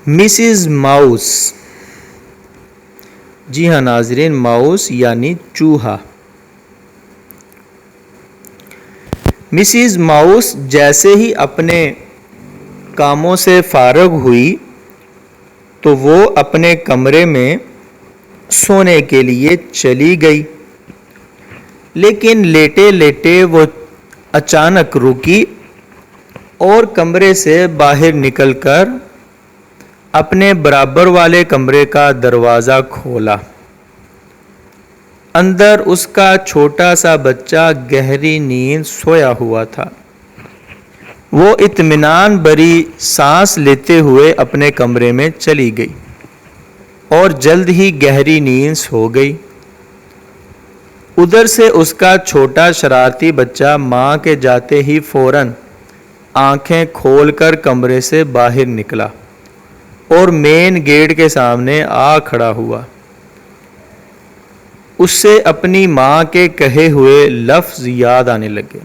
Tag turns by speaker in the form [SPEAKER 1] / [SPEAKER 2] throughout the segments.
[SPEAKER 1] Mrs mouse, جی ہاں ناظرین، mouse یعنی چوہا۔ مسز ماؤس جیسے ہی اپنے کاموں سے فارغ ہوئی تو وہ اپنے کمرے میں سونے کے لیے چلی گئی، لیکن لیٹے لیٹے وہ اچانک رکی اور کمرے سے باہر نکل کر اپنے برابر والے کمرے کا دروازہ کھولا۔ اندر اس کا چھوٹا سا بچہ گہری نیند سویا ہوا تھا۔ وہ اطمینان بھری سانس لیتے ہوئے اپنے کمرے میں چلی گئی اور جلد ہی گہری نیند سو گئی۔ ادھر سے اس کا چھوٹا شرارتی بچہ ماں کے جاتے ہی فوراً آنکھیں کھول کر کمرے سے باہر نکلا اور مین گیٹ کے سامنے آ کھڑا ہوا۔ اس سے اپنی ماں کے کہے ہوئے لفظ یاد آنے لگے،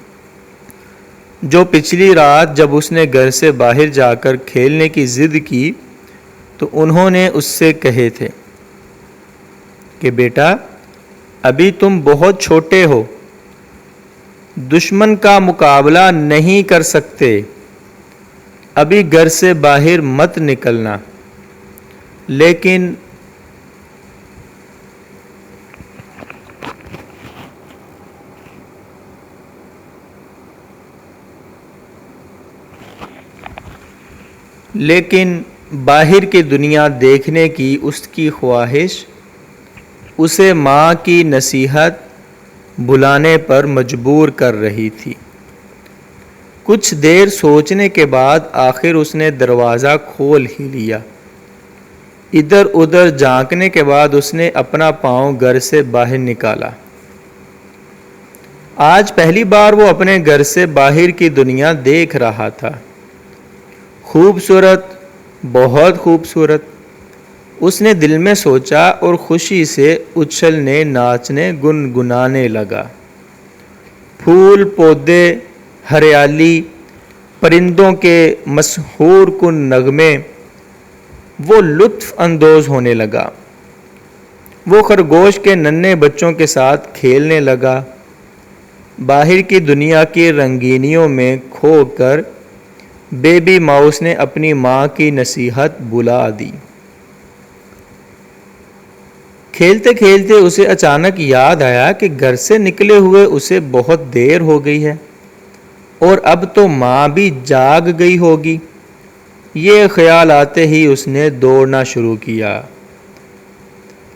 [SPEAKER 1] جو پچھلی رات جب اس نے گھر سے باہر جا کر کھیلنے کی ضد کی تو انہوں نے اس سے کہے تھے کہ بیٹا ابھی تم بہت چھوٹے ہو، دشمن کا مقابلہ نہیں کر سکتے، ابھی گھر سے باہر مت نکلنا۔ لیکن باہر کی دنیا دیکھنے کی اس کی خواہش اسے ماں کی نصیحت بھلانے پر مجبور کر رہی تھی۔ کچھ دیر سوچنے کے بعد آخر اس نے دروازہ کھول ہی لیا۔ ادھر ادھر جھانکنے کے بعد اس نے اپنا پاؤں گھر سے باہر نکالا۔ آج پہلی بار وہ اپنے گھر سے باہر کی دنیا دیکھ رہا تھا۔ خوبصورت، بہت خوبصورت، اس نے دل میں سوچا اور خوشی سے اچھلنے، ناچنے، گنگنانے لگا۔ پھول، پودے، ہریالی، پرندوں کے مسحور کن نغمے، وہ لطف اندوز ہونے لگا۔ وہ خرگوش کے ننھے بچوں کے ساتھ کھیلنے لگا۔ باہر کی دنیا کی رنگینیوں میں کھو کر بیبی ماؤس نے اپنی ماں کی نصیحت بھلا دی۔ کھیلتے کھیلتے اسے اچانک یاد آیا کہ گھر سے نکلے ہوئے اسے بہت دیر ہو گئی ہے اور اب تو ماں بھی جاگ گئی ہوگی۔ یہ خیال آتے ہی اس نے دوڑنا شروع کیا،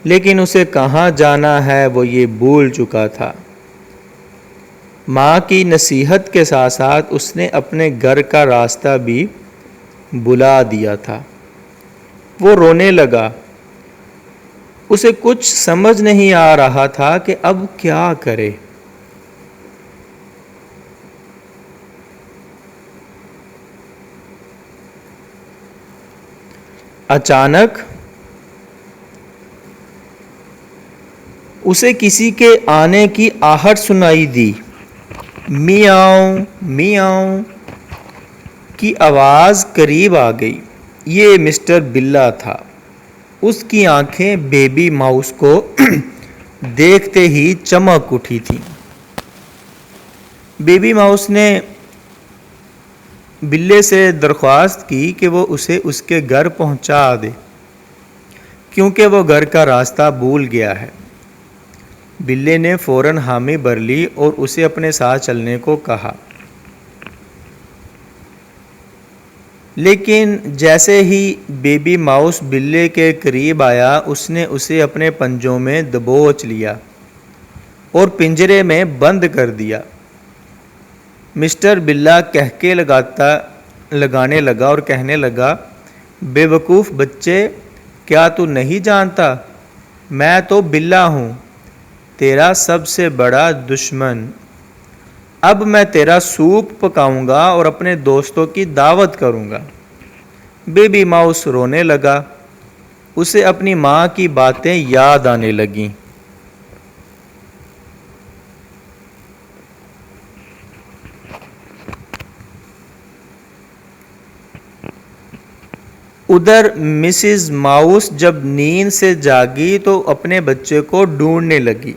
[SPEAKER 1] لیکن اسے کہاں جانا ہے وہ یہ بھول چکا تھا۔ ماں کی نصیحت کے ساتھ ساتھ اس نے اپنے گھر کا راستہ بھی بھلا دیا تھا۔ وہ رونے لگا۔ اسے کچھ سمجھ نہیں آ رہا تھا کہ اب کیا کرے۔ اچانک اسے کسی کے آنے کی آہٹ سنائی دی۔ میاؤں میاؤں کی آواز قریب آ گئی۔ یہ مسٹر بلا تھا۔ اس کی آنکھیں بیبی ماؤس کو دیکھتے ہی چمک اٹھی تھیں۔ بیبی ماؤس نے بلے سے درخواست کی کہ وہ اسے اس کے گھر پہنچا دے، کیونکہ وہ گھر کا راستہ بھول گیا ہے۔ بلے نے فوراً حامی بھر لی اور اسے اپنے ساتھ چلنے کو کہا، لیکن جیسے ہی بیبی ماؤس بلے کے قریب آیا اس نے اسے اپنے پنجوں میں دبوچ لیا اور پنجرے میں بند کر دیا۔ مسٹر بلا کہکے لگانے لگا اور کہنے لگا، بے وقوف بچے، کیا تو نہیں جانتا میں تو بلا ہوں، تیرا سب سے بڑا دشمن۔ اب میں تیرا سوپ پکاؤں گا اور اپنے دوستوں کی دعوت کروں گا۔ بیبی ماؤس رونے لگا۔ اسے اپنی ماں کی باتیں یاد آنے لگیں۔ ادھر مسز ماؤس جب نیند سے جاگی تو اپنے بچے کو ڈھونڈنے لگی۔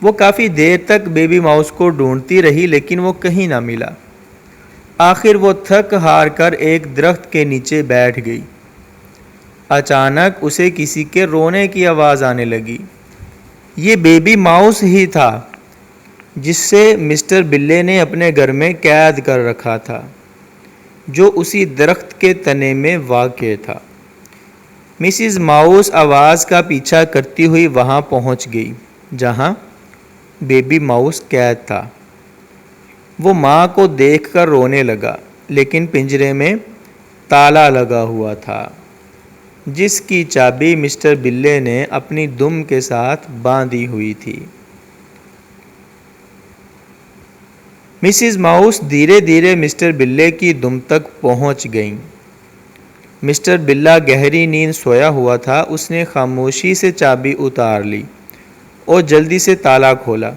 [SPEAKER 1] وہ کافی دیر تک بیبی ماؤس کو ڈھونڈتی رہی لیکن وہ کہیں نہ ملا۔ آخر وہ تھک ہار کر ایک درخت کے نیچے بیٹھ گئی۔ اچانک اسے کسی کے رونے کی آواز آنے لگی۔ یہ بیبی ماؤس ہی تھا جس سے مسٹر بلے نے اپنے گھر میں قید کر رکھا تھا، جو اسی درخت کے تنے میں واقع تھا۔ مسز ماؤس آواز کا پیچھا کرتی ہوئی وہاں پہنچ گئی جہاں بیبی ماؤس قید تھا۔ وہ ماں کو دیکھ کر رونے لگا، لیکن پنجرے میں تالا لگا ہوا تھا جس کی چابی مسٹر بلے نے اپنی دم کے ساتھ باندھی ہوئی تھی۔ مسز ماؤس دھیرے دھیرے مسٹر بلے کی دم تک پہنچ گئیں۔ مسٹر بلہ گہری نیند سویا ہوا تھا۔ اس نے خاموشی سے چابی اتار لی اور جلدی سے تالا کھولا۔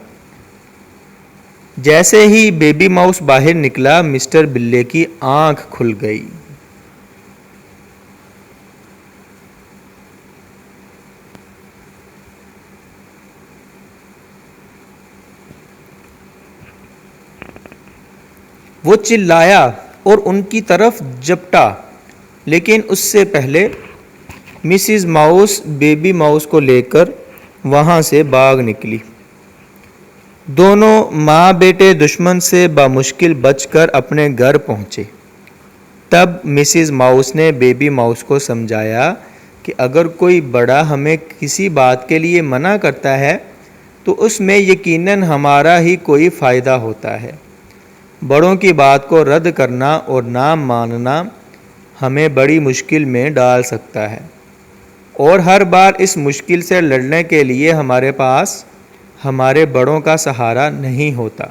[SPEAKER 1] جیسے ہی بیبی ماؤس باہر نکلا، مسٹر بلے کی آنکھ کھل گئی۔ وہ چلایا اور ان کی طرف جھپٹا، لیکن اس سے پہلے مسز ماؤس بیبی ماؤس کو لے کر وہاں سے بھاگ نکلی۔ دونوں ماں بیٹے دشمن سے بامشکل بچ کر اپنے گھر پہنچے۔ تب مسز ماؤس نے بیبی ماؤس کو سمجھایا کہ اگر کوئی بڑا ہمیں کسی بات کے لیے منع کرتا ہے تو اس میں یقیناً ہمارا ہی کوئی فائدہ ہوتا ہے۔ بڑوں کی بات کو رد کرنا اور نہ ماننا ہمیں بڑی مشکل میں ڈال سکتا ہے، اور ہر بار اس مشکل سے لڑنے کے لیے ہمارے پاس ہمارے بڑوں کا سہارا نہیں ہوتا۔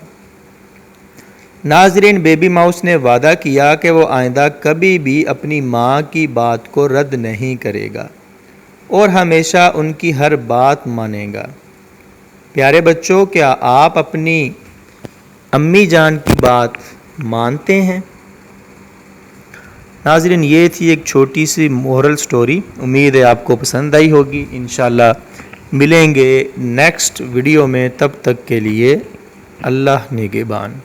[SPEAKER 1] ناظرین، بیبی ماؤس نے وعدہ کیا کہ وہ آئندہ کبھی بھی اپنی ماں کی بات کو رد نہیں کرے گا اور ہمیشہ ان کی ہر بات مانے گا۔ پیارے بچوں، کیا آپ اپنی امی جان کی بات مانتے ہیں؟ ناظرین، یہ تھی ایک چھوٹی سی مورل سٹوری۔ امید ہے آپ کو پسند آئی ہوگی۔ انشاءاللہ ملیں گے نیکسٹ ویڈیو میں، تب تک کے لیے اللہ نگہبان۔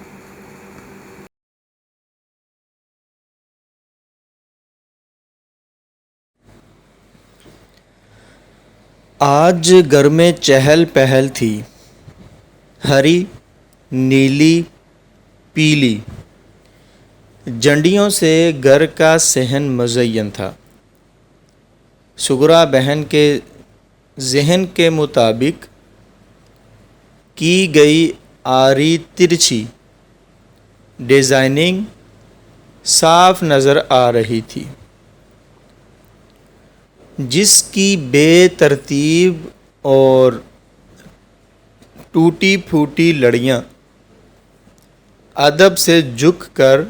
[SPEAKER 1] آج گھر میں چہل پہل تھی۔ ہری، نیلی، پیلی جھنڈیوں سے گھر کا صحن مزین تھا۔ سغرا بہن کے ذہن کے مطابق کی گئی آری ترچھی ڈیزائننگ صاف نظر آ رہی تھی، جس کی بے ترتیب اور ٹوٹی پھوٹی لڑیاں ادب سے جھک کر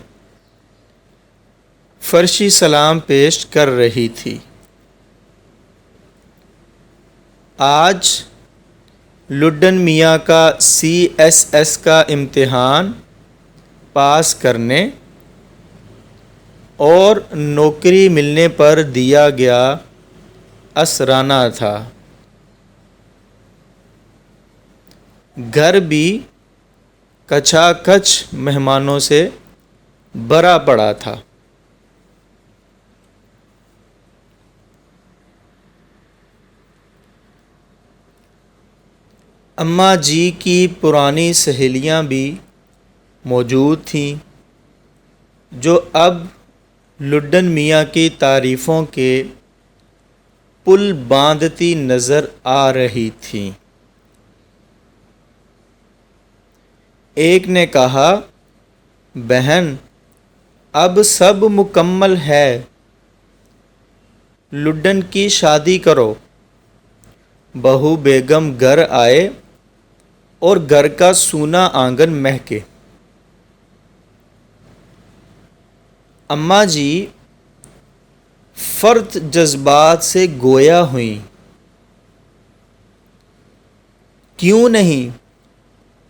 [SPEAKER 1] فرشی سلام پیش کر رہی تھی۔ آج لڈن میاں کا CSS کا امتحان پاس کرنے اور نوکری ملنے پر دیا گیا اسرانہ تھا۔ گھر بھی کچا کچ مہمانوں سے بھرا پڑا تھا۔ اماں جی کی پرانی سہیلیاں بھی موجود تھیں، جو اب لڈن میاں کی تعریفوں کے پل باندھتی نظر آ رہی تھیں۔ ایک نے کہا، بہن، اب سب مکمل ہے، لڈن کی شادی کرو۔ بہو بیگم گھر آئے اور گھر کا سونا آنگن مہکے۔ اماں جی فرط جذبات سے گویا ہوئیں۔ کیوں نہیں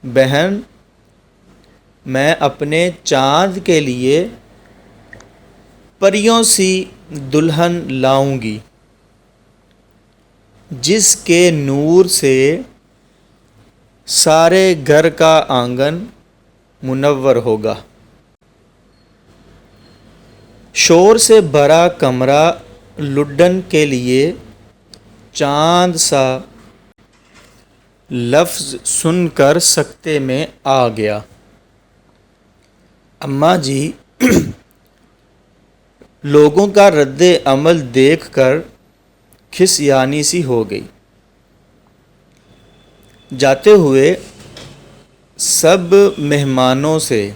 [SPEAKER 1] بہن، میں اپنے چاند کے لیے پریوں سی دلہن لاؤں گی جس کے نور سے سارے گھر کا آنگن منور ہوگا۔ شور سے بھرا کمرہ لڈن کے لیے چاند سا لفظ سن کر سکتے میں آ گیا۔ اماں جی لوگوں کا رد عمل دیکھ کر کھسیانی سی ہو گئی۔ جاتے ہوئے سب مہمانوں سے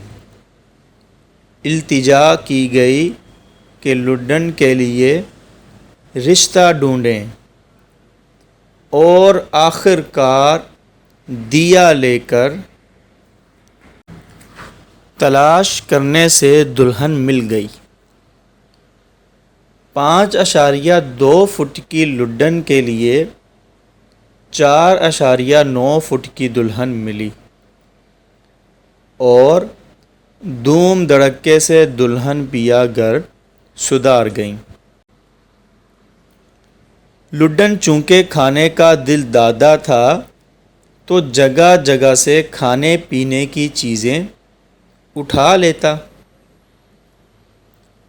[SPEAKER 1] التجا کی گئی کہ لڈن کے لیے رشتہ ڈھونڈیں، اور آخر کار دیا لے کر تلاش کرنے سے دلہن مل گئی۔ 5.2 فٹ کی لڈن کے لیے 4.9 فٹ کی دلہن ملی، اور دھوم دھڑکے سے دلہن پیا گھر سدھار گئیں۔ لڈن چونکہ کھانے کا دل دادا تھا تو جگہ جگہ سے کھانے پینے کی چیزیں اٹھا لیتا،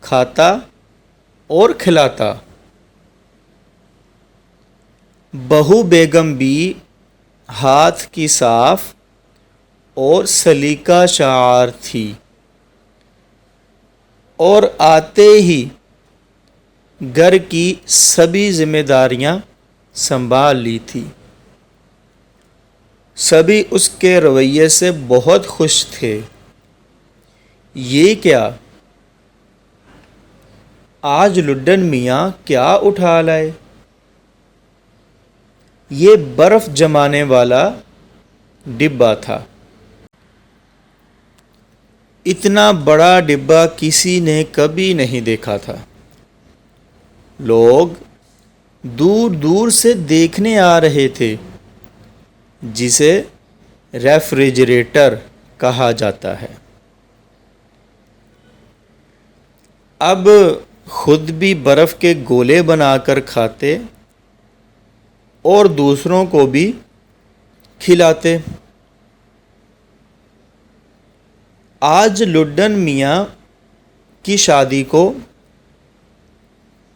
[SPEAKER 1] کھاتا اور کھلاتا۔ بہو بیگم بھی ہاتھ کی صاف اور سلیقہ شعار تھی، اور آتے ہی گھر کی سبھی ذمہ داریاں سنبھال لی تھی۔ سبھی اس کے رویے سے بہت خوش تھے۔ یہ کیا، آج لڈن میاں کیا اٹھا لائے؟ یہ برف جمانے والا ڈبہ تھا۔ اتنا بڑا ڈبہ کسی نے کبھی نہیں دیکھا تھا۔ لوگ دور دور سے دیکھنے آ رہے تھے، جسے ریفریجریٹر کہا جاتا ہے۔ اب خود بھی برف کے گولے بنا کر کھاتے اور دوسروں کو بھی کھلاتے۔ آج لڈن میاں کی شادی کو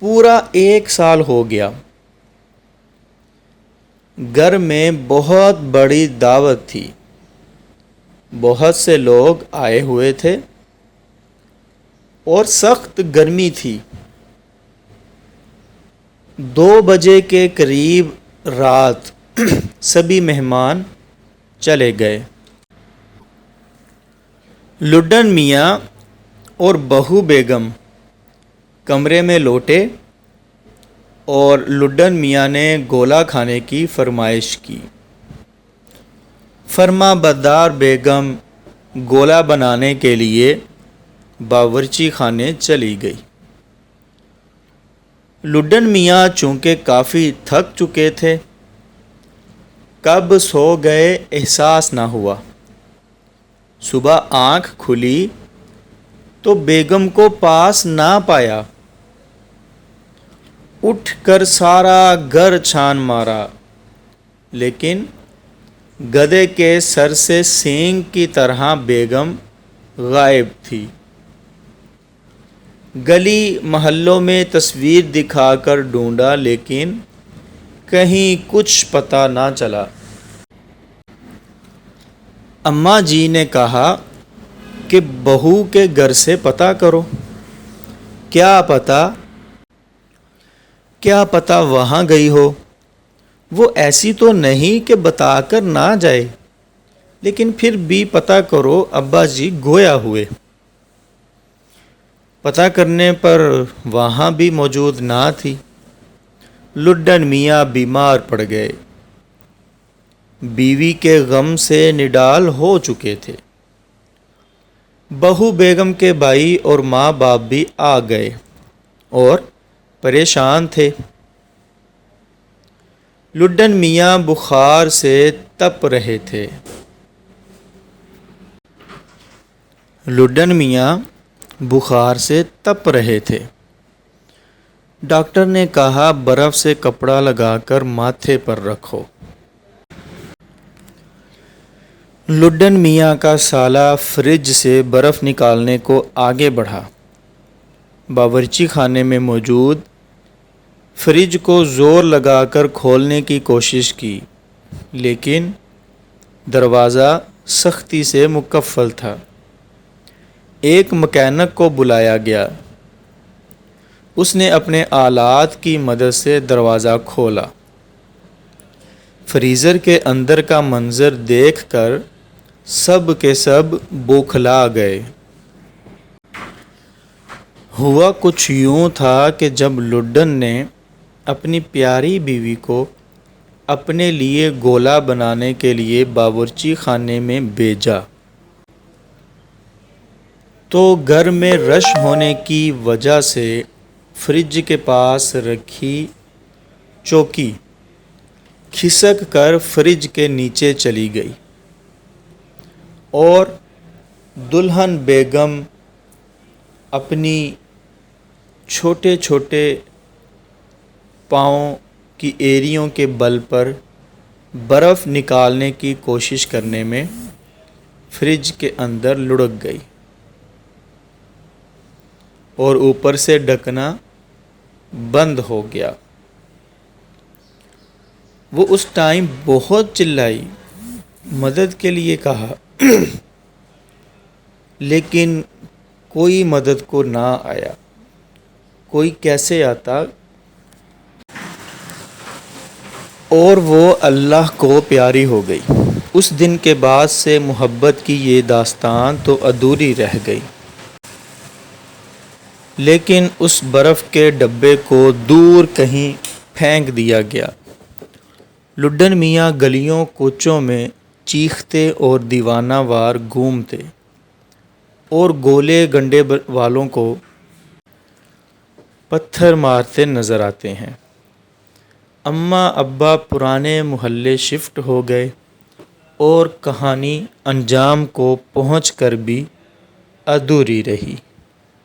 [SPEAKER 1] پورا 1 سال ہو گیا۔ گھر میں بہت بڑی دعوت تھی، بہت سے لوگ آئے ہوئے تھے، اور سخت گرمی تھی۔ 2 بجے کے قریب رات سبھی مہمان چلے گئے۔ لڈن میاں اور بہو بیگم کمرے میں لوٹے، اور لڈن میاں نے گولا کھانے کی فرمائش کی۔ فرما بردار بیگم گولا بنانے کے لیے باورچی خانے چلی گئی۔ لڈن میاں چونکہ کافی تھک چکے تھے، کب سو گئے احساس نہ ہوا۔ صبح آنکھ کھلی تو بیگم کو پاس نہ پایا۔ اٹھ کر سارا گھر چھان مارا، لیکن گدھے کے سر سے سینگ کی طرح بیگم غائب تھی۔ گلی محلوں میں تصویر دکھا کر ڈھونڈا، لیکن کہیں کچھ پتہ نہ چلا۔ اماں جی نے کہا کہ بہو کے گھر سے پتہ کرو، کیا پتہ وہاں گئی ہو۔ وہ ایسی تو نہیں کہ بتا کر نہ جائے، لیکن پھر بھی پتہ کرو۔ ابا جی گویا ہوئے۔ پتہ کرنے پر وہاں بھی موجود نہ تھی۔ لڈن میاں بیمار پڑ گئے، بیوی کے غم سے نڈال ہو چکے تھے۔ بہو بیگم کے بھائی اور ماں باپ بھی آ گئے اور پریشان تھے۔ لڈن میاں بخار سے تپ رہے تھے۔ ڈاکٹر نے کہا برف سے کپڑا لگا کر ماتھے پر رکھو۔ لڈن میاں کا سالہ فریج سے برف نکالنے کو آگے بڑھا۔ باورچی خانے میں موجود فریج کو زور لگا کر کھولنے کی کوشش کی، لیکن دروازہ سختی سے مقفل تھا۔ ایک مکینک کو بلایا گیا۔ اس نے اپنے آلات کی مدد سے دروازہ کھولا۔ فریزر کے اندر کا منظر دیکھ کر سب کے سب بوکھلا گئے۔ ہوا کچھ یوں تھا کہ جب لڈن نے اپنی پیاری بیوی کو اپنے لیے گولا بنانے کے لیے باورچی خانے میں بھیجا تو گھر میں رش ہونے کی وجہ سے فریج کے پاس رکھی چوکی کھسک کر فریج کے نیچے چلی گئی اور دلہن بیگم اپنی چھوٹے چھوٹے پاؤں کی ایڑیوں کے بل پر برف نکالنے کی کوشش کرنے میں فریج کے اندر لڑک گئی اور اوپر سے ڈھکنا بند ہو گیا۔ وہ اس ٹائم بہت چلائی، مدد کے لیے کہا، لیکن کوئی مدد کو نہ آیا۔ کوئی کیسے آتا؟ اور وہ اللہ کو پیاری ہو گئی۔ اس دن کے بعد سے محبت کی یہ داستان تو ادھوری رہ گئی۔ لیکن اس برف کے ڈبے کو دور کہیں پھینک دیا گیا۔ لڈن میاں گلیوں کوچوں میں چیختے اور دیوانہ وار گھومتے اور گولے گنڈے والوں کو پتھر مارتے نظر آتے ہیں۔ اماں ابا پرانے محلے شفٹ ہو گئے اور کہانی انجام کو پہنچ کر بھی ادھوری رہی۔